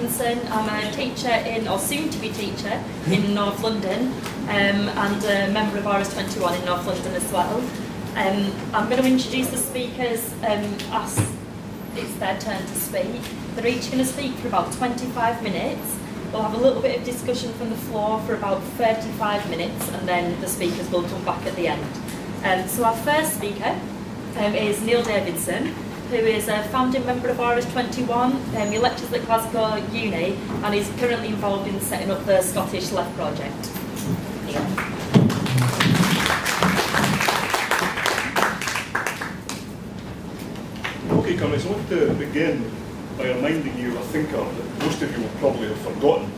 Davidson. I'm a teacher or soon-to-be teacher, in North London, and a member of RS21 in North London as well. I'm going to introduce the speakers as it's their turn to speak. They're each going to speak for about 25 minutes. We'll have a little bit of discussion from the floor for about 35 minutes, and then the speakers will come back at the end. So our first speaker is Neil Davidson, who is a founding member of RS21. He lectures at Glasgow Uni, and he's currently involved in setting up the Scottish Left Project. Neil. Okay, colleagues, I want to begin by reminding you of a thinker that most of you will probably have forgotten,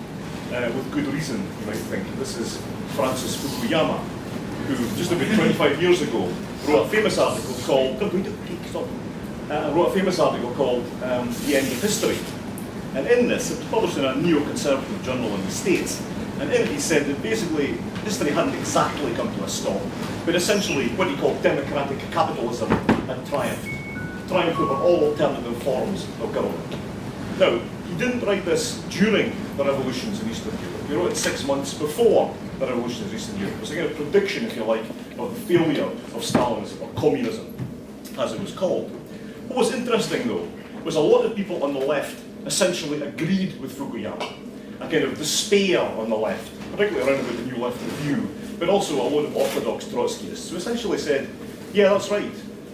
with good reason, you might think. This is Francis Fukuyama, who just about 25 years ago wrote a famous article called The End of History. And in this, it was published in a neoconservative journal in the States, and in it he said that basically history hadn't exactly come to a stop, but essentially what he called democratic capitalism had triumphed over all alternative forms of government. Now, he didn't write this during the revolutions in Eastern Europe. He wrote it 6 months before the revolutions in Eastern Europe. It was a kind of prediction, if you like, of the failure of Stalinism, or communism, as it was called. What was interesting, though, was a lot of people on the left essentially agreed with Fukuyama. A kind of despair on the left, particularly around about the New Left Review, but also a lot of orthodox Trotskyists, who essentially said, yeah, that's right.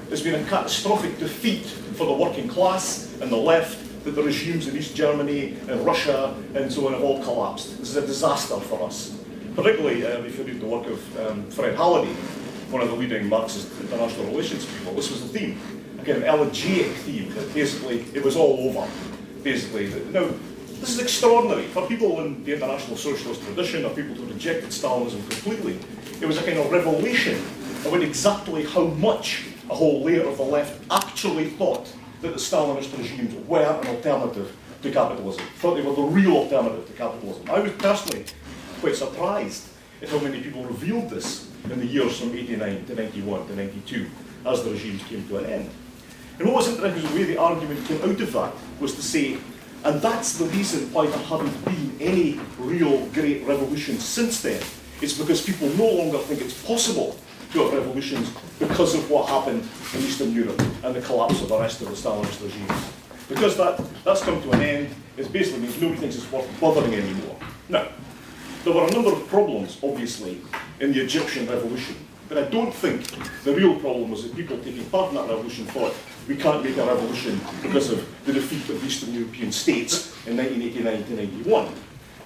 There's been a catastrophic defeat for the working class and the left, that the regimes in East Germany and Russia and so on have all collapsed. This is a disaster for us. Particularly if you read the work of Fred Halliday, one of the leading Marxist international relations people, this was the theme. A kind of elegiac theme, that basically it was all over. Basically, now, this is extraordinary. For people in the international socialist tradition, or people who rejected Stalinism completely, it was a kind of revelation about exactly how much a whole layer of the left actually thought that the Stalinist regimes were an alternative to capitalism, thought they were the real alternative to capitalism. I was personally quite surprised at how many people revealed this in the years from 89 to 91 to 92 as the regimes came to an end. And what was interesting, the way the argument came out of that was to say, and that's the reason why there haven't been any real great revolutions since then. It's because people no longer think it's possible to have revolutions because of what happened in Eastern Europe and the collapse of the rest of the Stalinist regimes. Because that's come to an end, it basically means nobody thinks it's worth bothering anymore. Now, there were a number of problems, obviously, in the Egyptian revolution, but I don't think the real problem was that people taking part in that revolution thought we can't make a revolution because of the defeat of Eastern European states in 1989 to 91.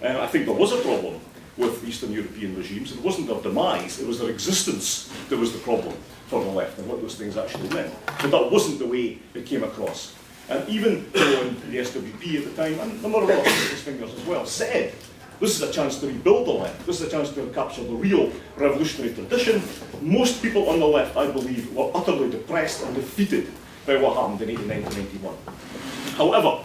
I think there was a problem with Eastern European regimes. It wasn't their demise, it was their existence that was the problem for the left and what those things actually meant. But that wasn't the way it came across. And even in the SWP at the time, and a lot of other people's fingers as well, said, this is a chance to rebuild the left, this is a chance to capture the real revolutionary tradition. Most people on the left, I believe, were utterly depressed and defeated by what happened in 89 to 91. However,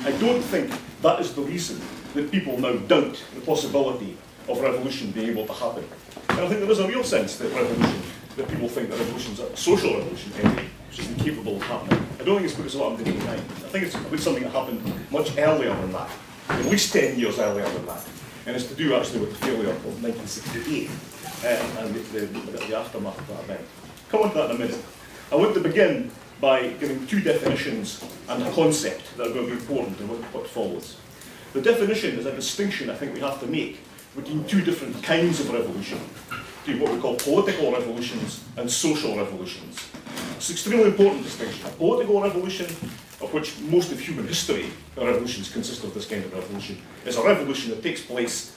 I don't think that is the reason that people now doubt the possibility of revolution being able to happen. And I think there is a real sense that that people think that revolution's a social revolution anyway, which is incapable of happening. I don't think it's because of what happened in 89. I think it's about something that happened much earlier than that, at least 10 years earlier than that. And it's to do actually with the failure of 1968 and the aftermath of that event. Come on to that in a minute. I want to begin by giving two definitions and a concept that are going to be important in what follows. The definition is a distinction I think we have to make between two different kinds of revolution, between what we call political revolutions and social revolutions. It's an extremely important distinction. A political revolution, of which most of human history, revolutions consist of this kind of revolution, is a revolution that takes place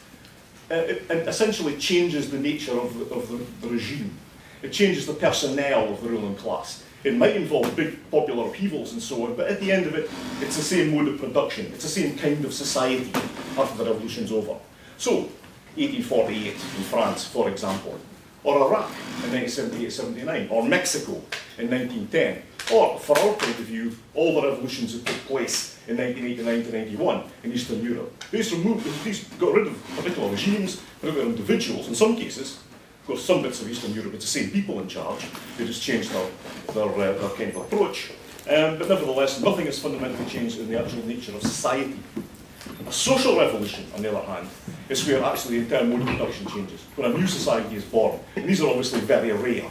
and essentially changes the nature of the regime. It changes the personnel of the ruling class. It might involve big popular upheavals and so on, but at the end of it, it's the same mode of production. It's the same kind of society after the revolution's over. So, 1848 in France, for example, or Iraq in 1978-79, or Mexico in 1910, or, for our point of view, all the revolutions that took place in 1989 to 91 in Eastern Europe. These got rid of particular regimes, particular individuals, in some cases. Of course, some bits of Eastern Europe, it's the same people in charge. They just changed their kind of approach. But nevertheless, nothing has fundamentally changed in the actual nature of society. A social revolution, on the other hand, is where actually the entire mode of production changes, when a new society is born. And these are obviously very rare.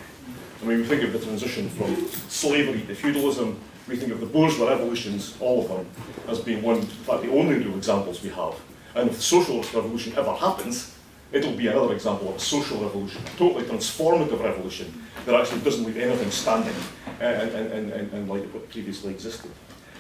I mean, we think of the transition from slavery to feudalism, we think of the bourgeois revolutions, all of them, as being one, in fact, the only real examples we have. And if the socialist revolution ever happens, it'll be another example of a social revolution, a totally transformative revolution that actually doesn't leave anything standing and like what previously existed.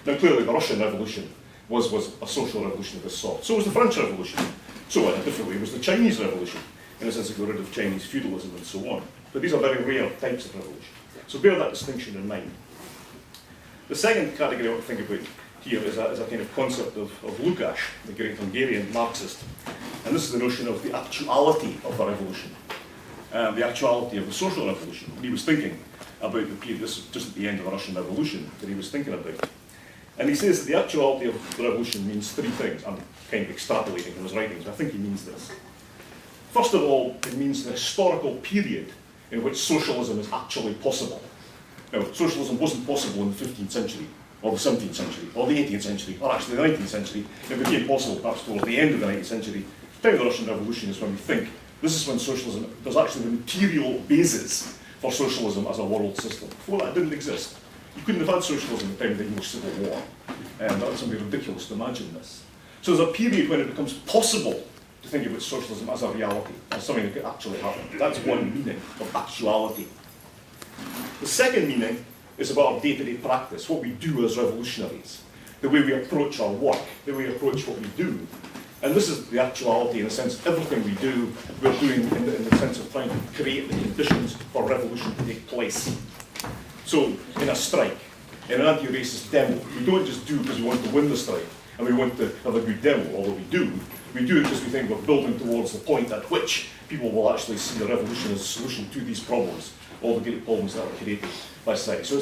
Now, clearly, the Russian Revolution was a social revolution of this sort. So was the French Revolution. So, in a different way, was the Chinese Revolution, in a sense it got rid of Chinese feudalism and so on. But these are very rare types of revolution. So bear that distinction in mind. The second category I want to think about here is a kind of concept of Lukács, the great Hungarian Marxist. And this is the notion of the actuality of the revolution, the actuality of the social revolution. And he was thinking about the period, this is just at the end of the Russian Revolution, that he was thinking about. And he says that the actuality of the revolution means three things. I'm kind of extrapolating from his writings, but I think he means this. First of all, it means the historical period in which socialism is actually possible. Now, socialism wasn't possible in the 15th century, or the 17th century, or the 18th century, or actually the 19th century. It became possible perhaps towards the end of the 19th century. The time of the Russian Revolution is when we think this is when socialism, there's actually the material basis for socialism as a world system. Before that, it didn't exist. You couldn't have had socialism at the time of the English Civil War. And that was something ridiculous to imagine this. So there's a period when it becomes possible to think about socialism as a reality, as something that could actually happen. That's one meaning of actuality. The second meaning is about our day-to-day practice, what we do as revolutionaries, the way we approach our work, the way we approach what we do. And this is the actuality in a sense. Everything we do, we're doing in the sense of trying to create the conditions for revolution to take place. So, in a strike, in an anti-racist demo, we don't just do because we want to win the strike and we want to have a good demo, although we do it because we think we're building towards the point at which people will actually see the revolution as a solution to these problems, all the great problems that are created by society. So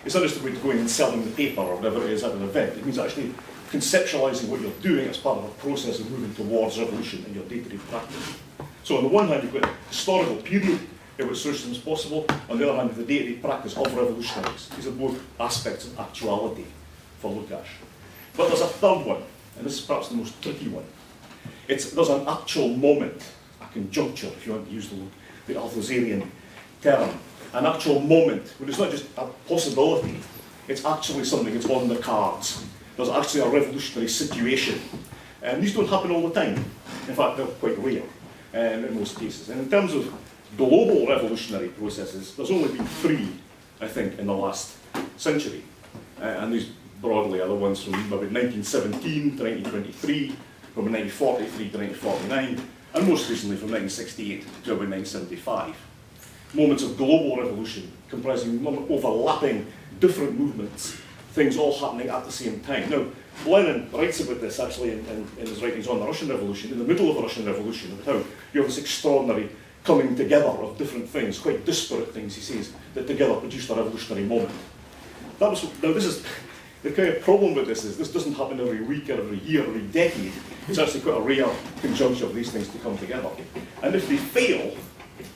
it's not just a way to go in and selling the paper or whatever it is at an event. It means actually conceptualizing what you're doing as part of a process of moving towards revolution in your day-to-day practice. So on the one hand, you've got a historical period in which socialism is possible. On the other hand, the day-to-day practice of revolutionaries. These are both aspects of actuality for Lukács. But there's a third one, and this is perhaps the most tricky one. There's an actual moment, a conjuncture, if you want to use the Althusserian term, an actual moment when it's not just a possibility, it's actually something that's on the cards. There's actually a revolutionary situation. And these don't happen all the time. In fact, they're quite rare in most cases. And in terms of global revolutionary processes, there's only been three, I think, in the last century. And these broadly are the ones from about 1917 to 1923, from 1943 to 1949, and most recently from 1968 to about 1975. Moments of global revolution comprising overlapping different movements, things all happening at the same time. Now, Lenin writes about this actually in his writings on the Russian Revolution, in the middle of the Russian Revolution, about how you have this extraordinary coming together of different things, quite disparate things, he says, that together produced a revolutionary moment. Now this is, the kind of problem with this is this doesn't happen every week or every year, every decade. It's actually quite a rare conjunction of these things to come together. And if they fail,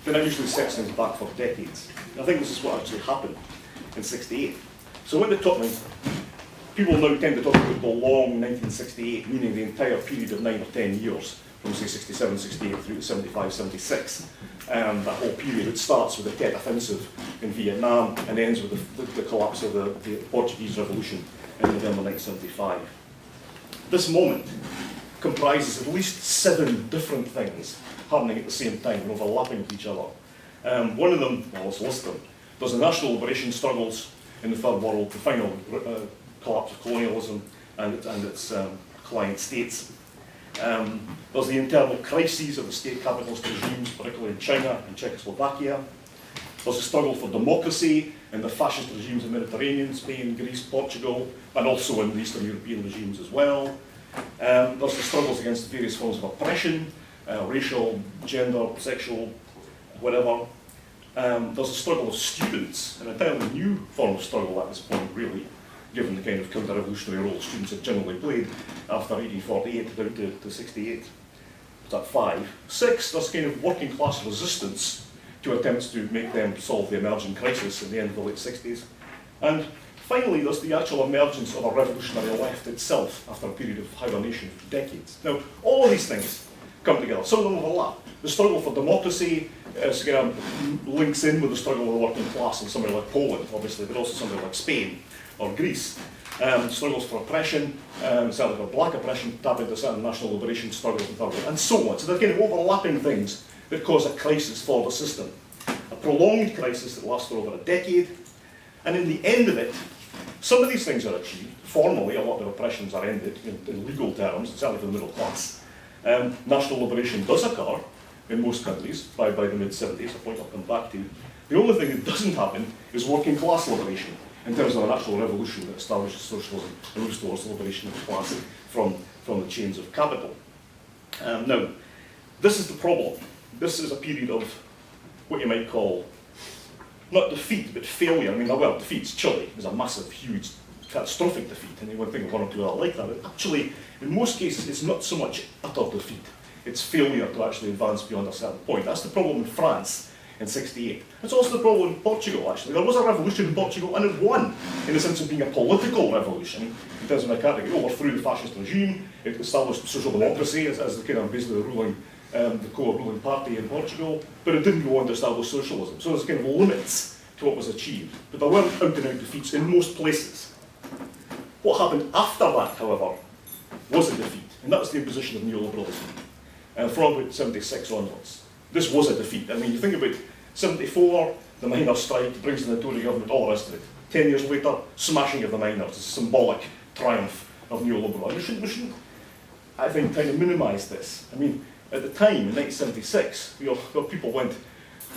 then that usually sets things back for decades. And I think this is what actually happened in '68. So when they talk, people now tend to talk about the long 1968, meaning the entire period of 9 or 10 years, from say 67, 68 through to 75, 76. That whole period, it starts with the Tet Offensive in Vietnam and ends with the collapse of the Portuguese Revolution in November 1975. This moment comprises at least 7 different things happening at the same time and overlapping with each other. One of them, well, let's list them. There's the national liberation struggles in the Third World, the final collapse of colonialism and its client states. There's the internal crises of the state capitalist regimes, particularly in China and Czechoslovakia. There's a struggle for democracy in the fascist regimes in the Mediterranean, Spain, Greece, Portugal, and also in the Eastern European regimes as well. There's the struggles against various forms of oppression, racial, gender, sexual, whatever. There's a struggle of students, an entirely new form of struggle at this point, really, given the kind of counter-revolutionary role students have generally played after 1848 down to 68. That's 5. 6, there's kind of working class resistance to attempts to make them solve the emerging crisis in the end of the late 60s. And Finally, there's the actual emergence of a revolutionary left itself after a period of hibernation for decades. Now, all of these things come together. Some of them overlap. The struggle for democracy links in with the struggle of the working class in somewhere like Poland, obviously, but also somewhere like Spain or Greece. Struggles for oppression, certainly for black oppression, tap into certain national liberation struggles and so on. So they're kind of overlapping things that cause a crisis for the system. A prolonged crisis that lasts for over a decade, and in the end of it, some of these things are achieved. Formally, a lot of oppressions are ended in legal terms, certainly for the middle class. National liberation does occur in most countries by the mid-70s, a point I'll come back to. The only thing that doesn't happen is working class liberation, in terms of an actual revolution that establishes socialism and restores the liberation of the class from the chains of capital. Now, this is the problem. This is a period of what you might call, not defeat, but failure. I mean, well, defeat's Chile. It was a massive, huge, catastrophic defeat, and you would think of one or two that like that. But actually, in most cases, it's not so much utter defeat. It's failure to actually advance beyond a certain point. That's the problem in France in '68. It's also the problem in Portugal, actually. There was a revolution in Portugal, and it won, in the sense of being a political revolution, in terms of a category. It overthrew the fascist regime, it established social democracy as the kind of basically the ruling, the core ruling party in Portugal, but it didn't go on to establish socialism. So there's kind of limits to what was achieved. But there weren't out-and-out defeats in most places. What happened after that, however, was a defeat, and that was the imposition of neoliberalism, from about '76 onwards. This was a defeat. I mean, you think about '74, the miners' strike brings in the Tory government, all the rest of it. 10 years later, smashing of the miners, it's a symbolic triumph of neoliberalism. We shouldn't, I think, kind of minimise this. I mean, at the time, in 1976, people went,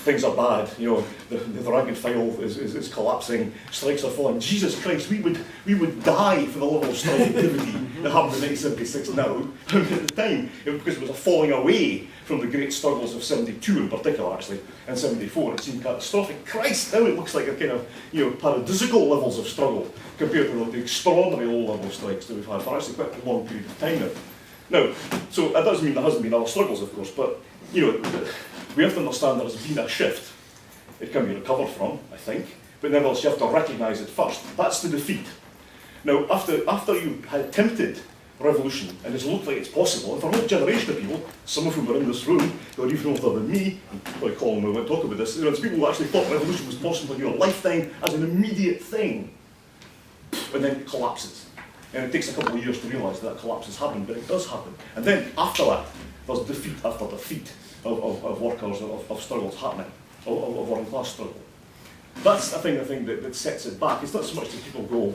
things are bad, the rank and file is collapsing, strikes are falling. Jesus Christ, we would die for the level of strike activity that happened in 1976 now. At the time, because it was a falling away from the great struggles of '72 in particular, actually, and '74, it seemed catastrophic. Christ, now it looks like a kind of, paradisical levels of struggle compared to the extraordinary low level of strikes that we've had for actually quite a long period of time now. Now, so that doesn't mean there hasn't been other struggles, of course, but, we have to understand there has been a shift. It can be recovered from, I think, but nevertheless you have to recognise it first. That's the defeat. Now, after you had attempted revolution, and it's looked like it's possible, and for a whole generation of people, some of whom are in this room, who are even older than me, and probably Colin will talk about this, it's people who actually thought revolution was possible in your lifetime as an immediate thing, and then it collapses. And it takes a couple of years to realise that collapse has happened, but it does happen. And then after that, there's defeat after defeat of workers, of struggles happening, of working class struggle. That's, I think, the thing that sets it back. It's not so much that people go,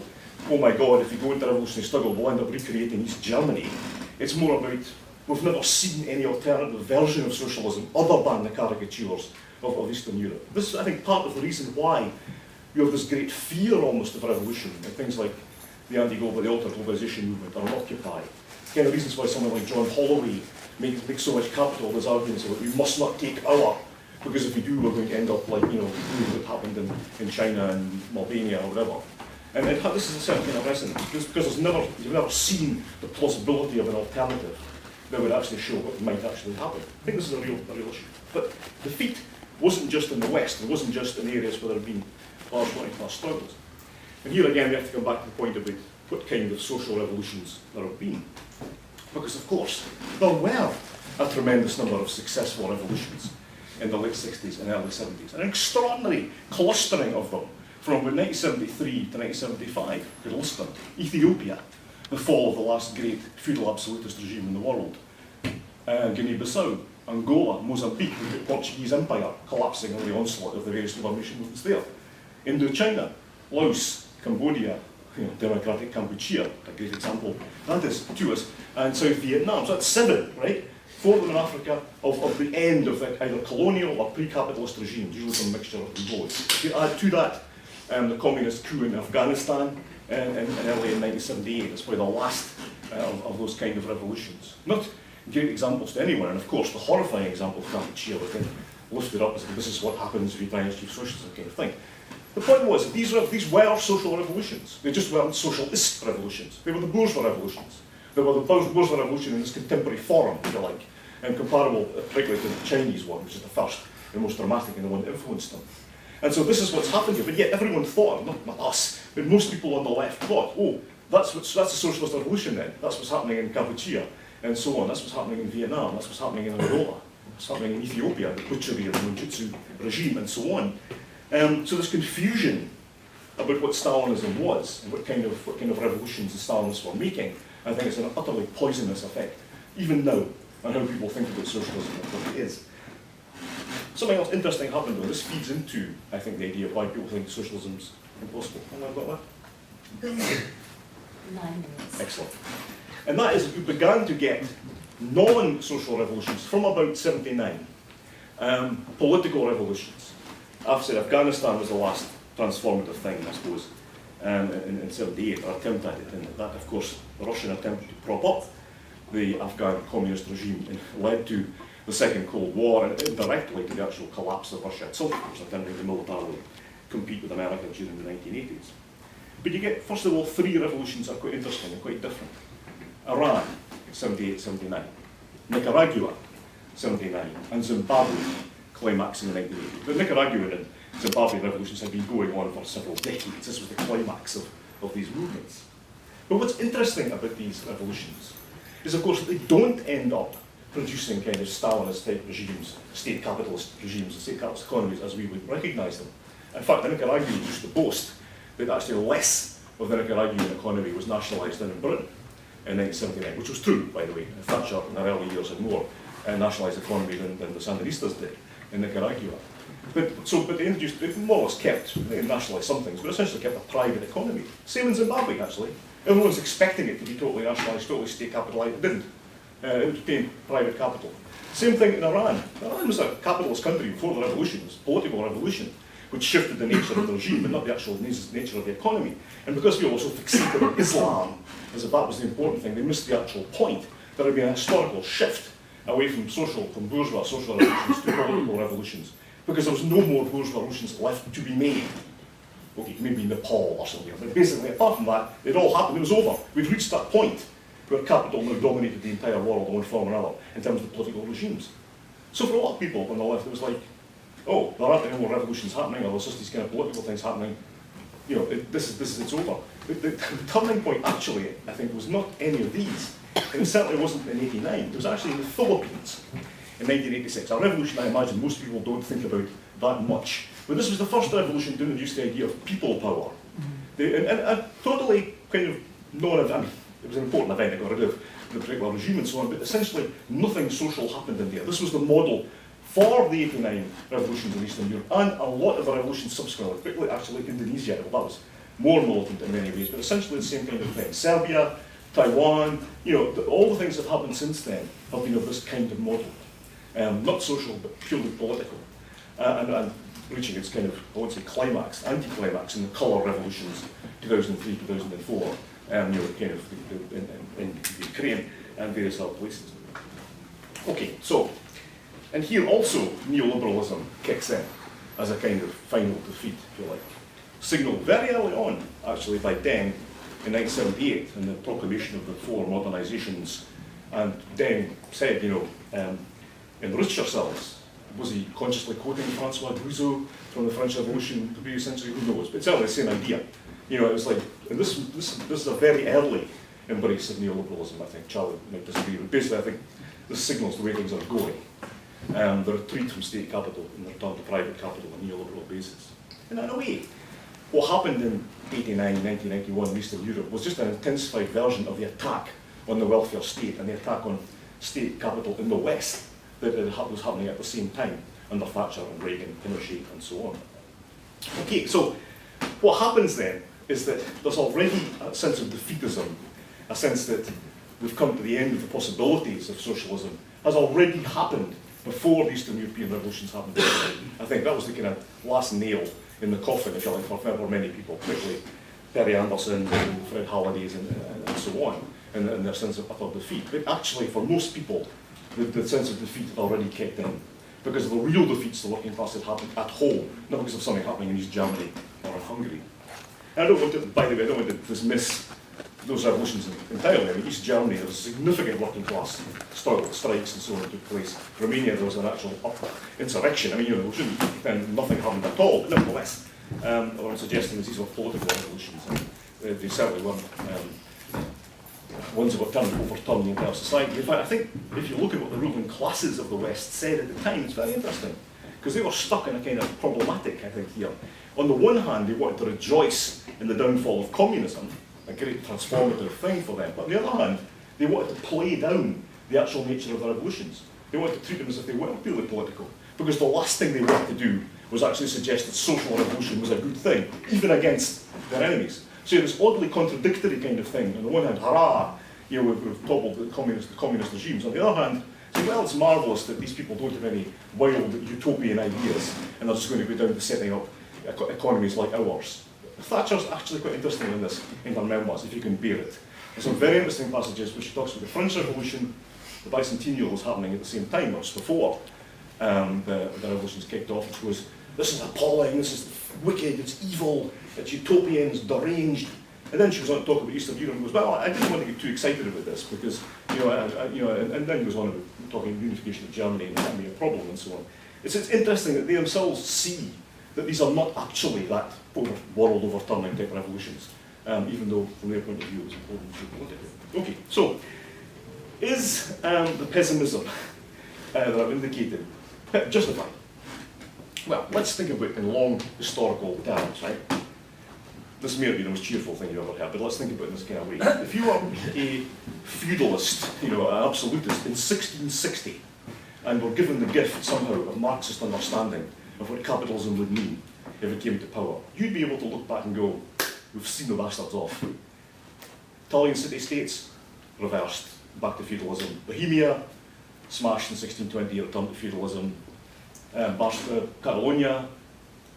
oh my God, if you go into revolutionary struggle, we'll end up recreating East Germany. It's more about, we've never seen any alternative version of socialism other than the caricatures of Eastern Europe. This is, I think, part of the reason why you have this great fear almost of revolution, and things like the anti-global, the altered globalisation movement, or Occupy. It's kind of reasons why someone like John Holloway makes so much capital of his arguments about we must not take our, because if we do, we're going to end up like, what happened in China and Albania or whatever. And this is a certain kind of resonance, because you've never seen the plausibility of an alternative that would actually show what might actually happen. I think this is a real issue. But defeat wasn't just in the West, it wasn't just in areas where there had been large working class struggles. And here again we have to come back to the point about what kind of social revolutions there have been. Because of course, there were a tremendous number of successful revolutions in the late 60s and early 70s. An extraordinary clustering of them from about 1973 to 1975. You could list them. Ethiopia, the fall of the last great feudal absolutist regime in the world. Guinea-Bissau, Angola, Mozambique, the Portuguese Empire collapsing under the onslaught of the various liberation movements there. Indochina, Laos, Cambodia, democratic Kampuchea, a great example that is to us, and South Vietnam. So that's 7, right? 4 of them in Africa of the end of either colonial or pre-capitalist regimes, usually some mixture of both. You add to that the communist coup in Afghanistan and early in 1978. That's probably the last of those kind of revolutions. Not great examples to anyone, and of course the horrifying example of Kampuchea was then lifted up as this is what happens if you try and achieve socialism kind of thing. The point was that these were social revolutions. They just weren't socialist revolutions. They were the bourgeois revolutions. They were the bourgeois revolution in its contemporary form, if you like, and comparable particularly to the Chinese one, which is the first, the most dramatic, and the one that influenced them. And so this is what's happened here, but yet everyone thought, not us, but most people on the left thought, oh, that's a socialist revolution then. That's what's happening in Kampuchea, and so on. That's what's happening in Vietnam. That's what's happening in Angola. What's happening in Ethiopia, the butchery of the Manchutsu regime, and so on. So there's confusion about what Stalinism was and what kind of revolutions the Stalinists were making. I think it's an utterly poisonous effect, even now, on how people think about socialism and what it is. Something else interesting happened though. This feeds into, I think, the idea of why people think socialism's impossible. Have I got that? 9 minutes. Excellent. And that is, we began to get non-social revolutions from about 79. Political revolutions. I've said Afghanistan was the last transformative thing, I suppose, in 78, or attempt at it. And that, of course, the Russian attempt to prop up the Afghan communist regime led to the Second Cold War, and indirectly to the actual collapse of Russia itself, which was attempting to militarily compete with America during the 1980s. But you get, first of all, 3 revolutions that are quite interesting and quite different. Iran, 78, 79. Nicaragua, 79. And Zimbabwe, climax in the 1980s. The Nicaraguan and Zimbabwe revolutions had been going on for several decades. This was the climax of these movements. But what's interesting about these revolutions is, of course, they don't end up producing kind of Stalinist type regimes, state capitalist regimes, and state capitalist economies as we would recognise them. In fact, the Nicaraguans used to boast that actually less of the Nicaraguan economy was nationalised than in Britain in 1979, which was true, by the way. Thatcher in her early years had more nationalised economy than the Sandinistas did in Nicaragua. But they more or less kept, they nationalised some things, but essentially kept a private economy. Same in Zimbabwe, actually. Everyone's expecting it to be totally nationalised, totally state capitalised. It didn't. It became private capital. Same thing in Iran. Iran was a capitalist country before the revolution, it was a political revolution, which shifted the nature of the regime, but not the actual nature of the economy. And because we were so fixated on Islam, as if that was the important thing, they missed the actual point. There had been a historical shift away from bourgeois social revolutions to political revolutions, because there was no more bourgeois revolutions left to be made. Okay, maybe Nepal or something, but basically, apart from that, it all happened, it was over. We'd reached that point where capital now dominated the entire world in one form or another, in terms of political regimes. So for a lot of people on the left, it was like, oh, there aren't any more revolutions happening, or there's just these kind of political things happening. You know, it's over. But the turning point, actually, I think, was not any of these. And it certainly wasn't in '89. It was actually in the Philippines in 1986. A revolution I imagine most people don't think about that much. But this was the first revolution to introduce the idea of people power. And totally kind of I mean, it was an important event, it got rid of the particular regime and so on, but essentially nothing social happened in there. This was the model for the '89 revolutions in Eastern Europe, and a lot of the revolutions subsequently, particularly actually Indonesia. Well, that was more militant in many ways, but essentially the same kind of thing. Serbia, Taiwan, you know, all the things that have happened since then have been of this kind of model. Not social, but purely political. And reaching its kind of, I won't say climax, anti-climax in the colour revolutions, 2003, 2004, you know, kind of in Ukraine and various other places. Okay, so, and here also neoliberalism kicks in as a kind of final defeat, if you like. Signalled very early on, actually, by Deng in 1978, in the proclamation of the 4 modernisations. And Deng said, you know, enrich yourselves. Was he consciously quoting Francois Guizot from the French Revolution the previous century? Who knows? But it's certainly the same idea. You know, it was like, and this is a very early embrace of neoliberalism, I think. Charlie might disagree, but basically I think this signals the way things are going. The retreat from state capital and the return to private capital on a neoliberal basis. And in a way, what happened in 1991 in Eastern Europe was just an intensified version of the attack on the welfare state and the attack on state capital in the West that was happening at the same time under Thatcher and Reagan, Pinochet, and so on. Okay, so what happens then is that there's already a sense of defeatism, a sense that we've come to the end of the possibilities of socialism, has already happened before the Eastern European revolutions happened. I think that was the kind of last nail in the coffin, if you like, for many people, particularly Perry Anderson and Fred Halliday's and so on, and their sense of utter defeat. But actually, for most people, the sense of defeat had already kicked in, because the real defeats the working class had happened at home, not because of something happening in East Germany or in Hungary. And I don't want to, by the way, I don't want to dismiss those revolutions entirely. I mean, East Germany, there was significant working class strikes and so on took place. Romania, there was an actual insurrection. I mean, we shouldn't pretend nothing happened at all, but nevertheless, I'm suggesting these were political revolutions, and they certainly weren't ones that were overturning the entire society. In fact, I think if you look at what the ruling classes of the West said at the time, it's very interesting, because they were stuck in a kind of problematic, I think, here. On the one hand, they wanted to rejoice in the downfall of communism, a great transformative thing for them, but on the other hand, they wanted to play down the actual nature of the revolutions. They wanted to treat them as if they weren't purely political, because the last thing they wanted to do was actually suggest that social revolution was a good thing, even against their enemies. So you have this oddly contradictory kind of thing. On the one hand, hurrah, we've toppled the communist regimes. On the other hand, say, well, it's marvellous that these people don't have any wild utopian ideas, and they're just going to go down to setting up economies like ours. Thatcher's actually quite interesting in this, in her memoirs, if you can bear it. There's some very interesting passages where she talks about the French Revolution. The bicentennial was happening at the same time, or just before the revolutions kicked off, which was, this is appalling, this is wicked, it's evil, it's utopian, it's deranged. And then she goes on to talk about Eastern Europe and goes, well, I didn't want to get too excited about this because, and then goes on about talking unification of Germany and that being a problem and so on. It's interesting that they themselves see that these are not actually that world overturning type revolutions, even though from their point of view it's important geopolitically. Okay, so is the pessimism that I've indicated justified? Well, let's think about it in long historical terms, right? This may not be the most cheerful thing you've ever heard, but let's think about it in this kind of way. If you were a feudalist, an absolutist in 1660, and were given the gift somehow of Marxist understanding of what capitalism would mean if it came to power, you'd be able to look back and go, we've seen the bastards off. Italian city-states, reversed, back to feudalism. Bohemia, smashed in 1620, returned to feudalism. Catalonia,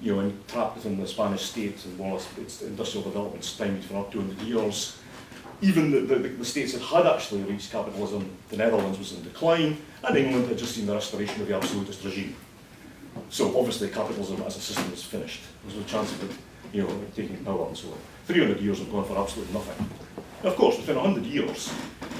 entrapped within the Spanish state, and more or less its industrial development stymied for up to 200 years. Even the states that had actually reached capitalism, the Netherlands was in decline, and England had just seen the restoration of the absolutist regime. So obviously capitalism as a system is finished. There's no chance of it, taking power and so on. 300 years have gone for absolutely nothing. Now, of course, within 100 years,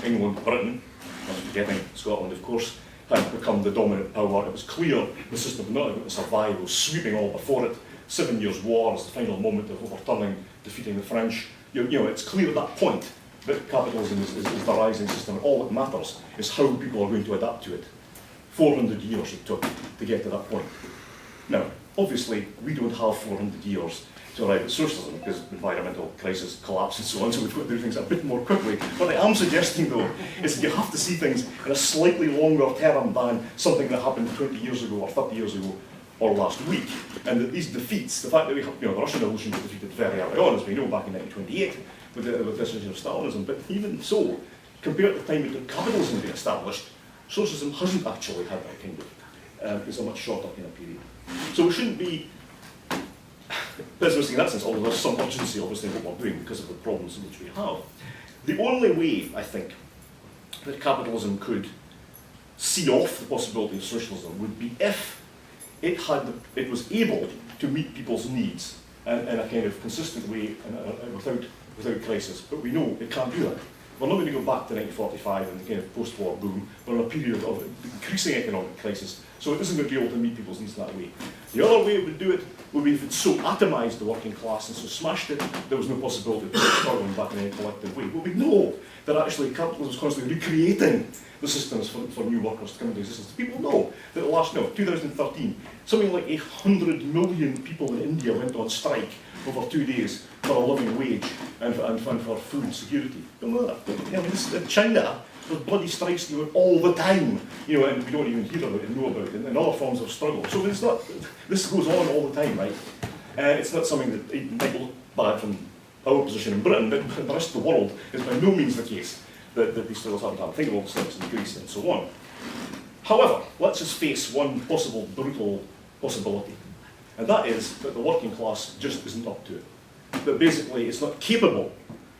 England, Britain, not forgetting Scotland, of course, had become the dominant power. It was clear the system was not going to survive. It was sweeping all before it. 7 Years' War is the final moment of overturning, defeating the French. It's clear at that point that capitalism is the rising system. All that matters is how people are going to adapt to it. 400 years it took to get to that point. Now, obviously, we don't have 400 years to arrive at socialism because environmental crisis, collapse and so on, so we've got to do things a bit more quickly. What I am suggesting though is that you have to see things in a slightly longer term than something that happened 20 years ago or 30 years ago or last week. And that these defeats, the fact that we have, the Russian Revolution was defeated very early on, as we know, back in 1928 with the decision of Stalinism, but even so, compared to the time it took capitalism to be established, socialism hasn't actually had that kind of, it's a much shorter kind of period. So we shouldn't be pessimistic in that sense, although there's some urgency obviously in what we're doing because of the problems which we have. The only way, I think, that capitalism could see off the possibility of socialism would be if it was able to meet people's needs in a kind of consistent way and without crisis. But we know it can't do that. We're not going to go back to 1945 and the kind of post-war boom. We're in a period of increasing economic crisis, so it isn't going to be able to meet people's needs in that way. The other way it would do it would be if it so atomised the working class and so smashed it, there was no possibility of struggling back in any collective way. But we know that actually capitalism is constantly recreating the systems for new workers to come into existence. People know that the last, 2013, something like 100 million people in India went on strike over 2 days for a living wage and for food security. Don't know that. In China, there's bloody strikes going all the time, and we don't even hear about it, know about it, and other forms of struggle. So it's not, this goes on all the time, right? It's not something that might look bad from our position in Britain, but in the rest of the world, it's by no means the case that these struggles haven't happened. Think of all the strikes in Greece and so on. However, let's just face one possible brutal possibility, and that is that the working class just isn't up to it. That basically it's not capable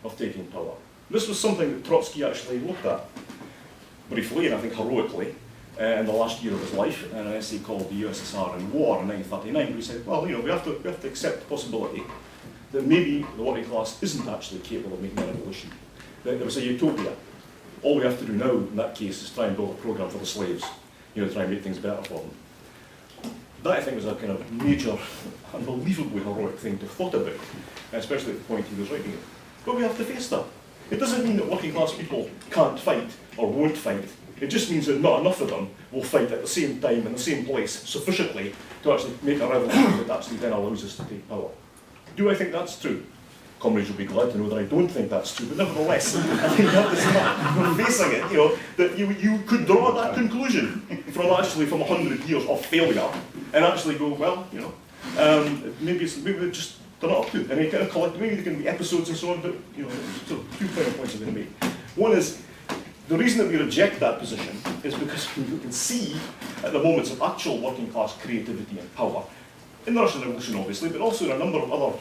of taking power. This was something that Trotsky actually looked at briefly, and I think heroically, in the last year of his life, in an essay called The USSR in War in 1939, where he said, well, we have to accept the possibility that maybe the working class isn't actually capable of making a revolution. that there was a utopia. All we have to do now, in that case, is try and build a programme for the slaves, try and make things better for them. That, I think, was a kind of major, unbelievably heroic thing to have thought about, especially at the point he was writing it. But we have to face that. It doesn't mean that working class people can't fight or won't fight. It just means that not enough of them will fight at the same time in the same place sufficiently to actually make a revolution that actually then allows us to take power. Do I think that's true? Comrades will be glad to know that I don't think that's true, but nevertheless, I think you have to start facing it, that you could draw that conclusion from 100 years of failure and actually go, well, maybe they're just they're not up to it. And you kind of collect, maybe there can be episodes and so on, but so 2 final points I'm going to make. One is, the reason that we reject that position is because you can see at the moments of actual working class creativity and power, in the Russian Revolution obviously, but also in a number of other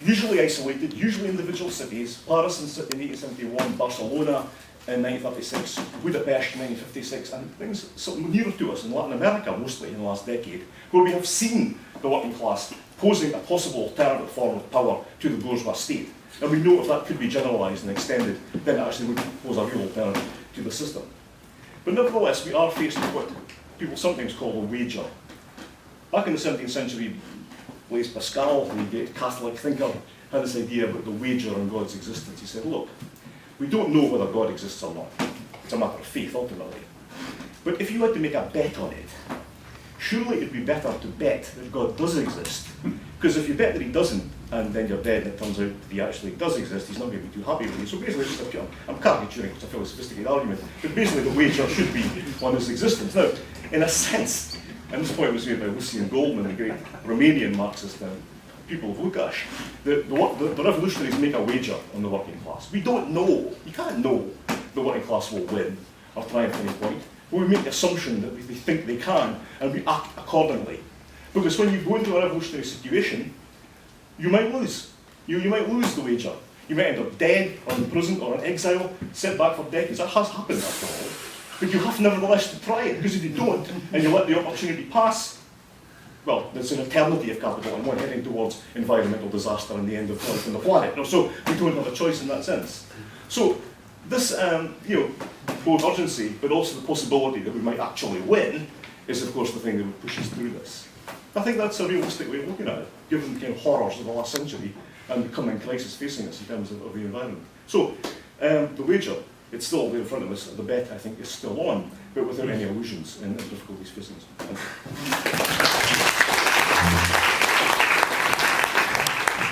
usually isolated, usually individual cities, Paris in 1871, Barcelona in 1936, Budapest in 1956, and things something nearer to us in Latin America mostly in the last decade, where we have seen the working class posing a possible alternative form of power to the bourgeois state. And we know if that could be generalised and extended, then it actually would pose a real alternative to the system. But nevertheless, we are faced with what people sometimes call a wager. Back in the 17th century, Blaise Pascal, the great Catholic thinker, had this idea about the wager on God's existence. He said, look, we don't know whether God exists or not. It's a matter of faith, ultimately. But if you had to make a bet on it, surely it'd be better to bet that God does exist. Because if you bet that he doesn't, and then you're dead and it turns out that he actually does exist, he's not going to be too happy with you. So basically, it's just I'm caricaturing, it's a fairly sophisticated argument, but basically the wager should be on his existence. Now, in a sense, and this point was made by Lucien Goldman, the great Romanian Marxist pupil of Lukács, the revolutionaries make a wager on the working class. We don't know, you can't know the working class will win or triumph at any point. We make the assumption that they think they can, and we act accordingly. Because when you go into a revolutionary situation, you might lose. You might lose the wager. You might end up dead, or in prison, or in exile, sent back for decades. That has happened after all. But you have nevertheless to try it, because if you don't, and you let the opportunity pass, well, there's an eternity of capital, and we're heading towards environmental disaster and the end of life on the planet. So we don't have a choice in that sense. So this, both urgency, but also the possibility that we might actually win, is of course the thing that would push us through this. I think that's a realistic way of looking at it, given the kind of horrors of the last century and the coming crisis facing us in terms of the environment. So, the wager, it's still there in front of us. The bet, I think, is still on, but without any illusions and difficulties facing us.